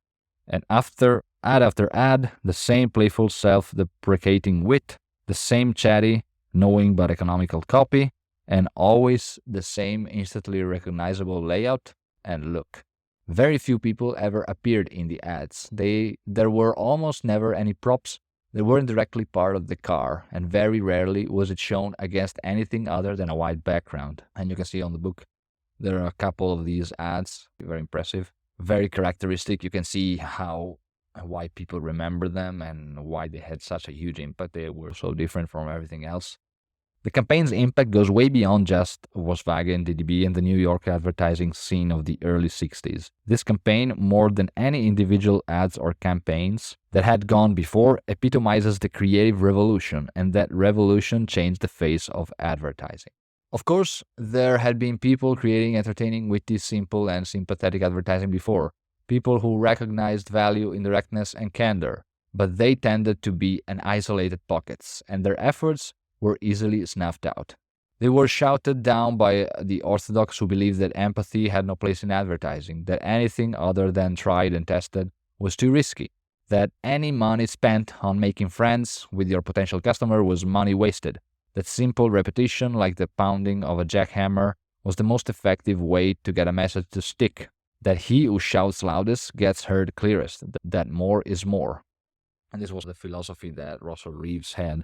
And after ad, the same playful, self-deprecating wit, the same chatty, knowing but economical copy, and always the same instantly recognizable layout and look. Very few people ever appeared in the ads. There were almost never any props. They weren't directly part of the car, and very rarely was it shown against anything other than a white background. And you can see on the book, there are a couple of these ads, very impressive, very characteristic. You can see why people remember them and why they had such a huge impact. They were so different from everything else. The campaign's impact goes way beyond just Volkswagen, DDB, and the New York advertising scene of the early 60s. This campaign, more than any individual ads or campaigns that had gone before, epitomizes the creative revolution, and that revolution changed the face of advertising. Of course, there had been people creating entertaining, witty, simple, and sympathetic advertising before, people who recognized value in directness and candor, but they tended to be in isolated pockets, and their efforts were easily snuffed out. They were shouted down by the orthodox who believed that empathy had no place in advertising, that anything other than tried and tested was too risky, that any money spent on making friends with your potential customer was money wasted, that simple repetition like the pounding of a jackhammer was the most effective way to get a message to stick, that he who shouts loudest gets heard clearest, that more is more. And this was the philosophy that Russell Reeves had,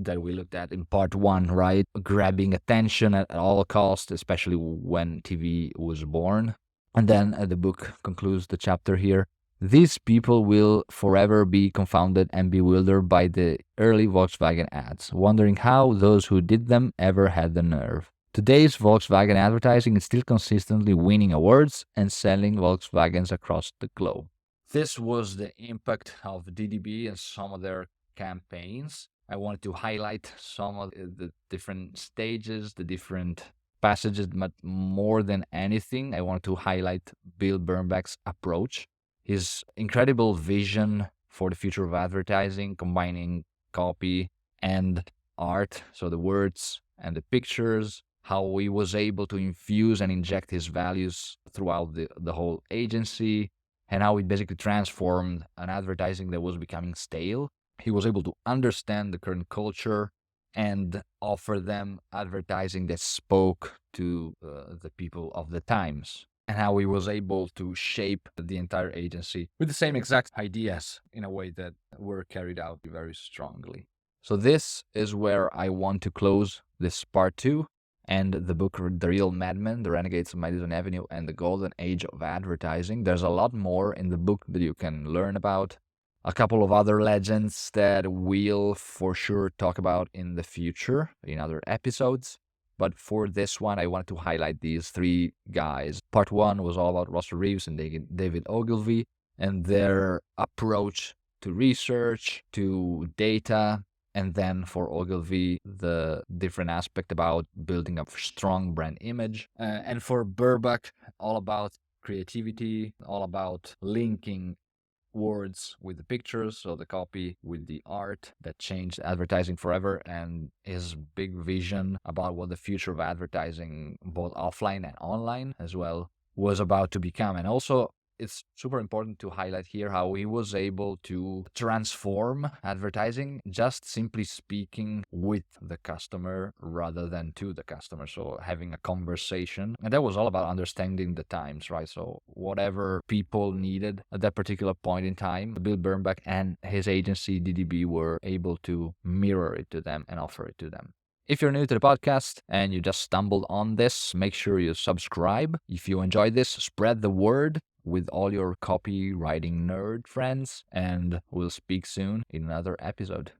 that we looked at in part 1, right? Grabbing attention at all costs, especially when TV was born. And then the book concludes the chapter here. These people will forever be confounded and bewildered by the early Volkswagen ads, wondering how those who did them ever had the nerve. Today's Volkswagen advertising is still consistently winning awards and selling Volkswagens across the globe. This was the impact of DDB and some of their campaigns. I wanted to highlight some of the different stages, the different passages, but more than anything, I wanted to highlight Bill Bernbach's approach, his incredible vision for the future of advertising, combining copy and art, so the words and the pictures, how he was able to infuse and inject his values throughout the whole agency, and how he basically transformed an advertising that was becoming stale. He was able to understand the current culture and offer them advertising that spoke to the people of the times, and how he was able to shape the entire agency with the same exact ideas in a way that were carried out very strongly. So this is where I want to close this part 2 and the book The Real Madmen, The Renegades of Madison Avenue and the Golden Age of Advertising. There's a lot more in the book that you can learn about. A couple of other legends that we'll for sure talk about in the future in other episodes. But for this one, I wanted to highlight these 3 guys. Part 1 was all about Russell Reeves and David Ogilvy and their approach to research, to data, and then for Ogilvy, the different aspect about building a strong brand image. And for Bernbach, all about creativity, all about linking words with the pictures, so the copy with the art that changed advertising forever, and his big vision about what the future of advertising, both offline and online as well, was about to become. And also, it's super important to highlight here how he was able to transform advertising, just simply speaking with the customer rather than to the customer. So having a conversation. And that was all about understanding the times, right? So whatever people needed at that particular point in time, Bill Bernbach and his agency DDB were able to mirror it to them and offer it to them. If you're new to the podcast and you just stumbled on this, make sure you subscribe. If you enjoyed this, spread the word with all your copywriting nerd friends, and we'll speak soon in another episode.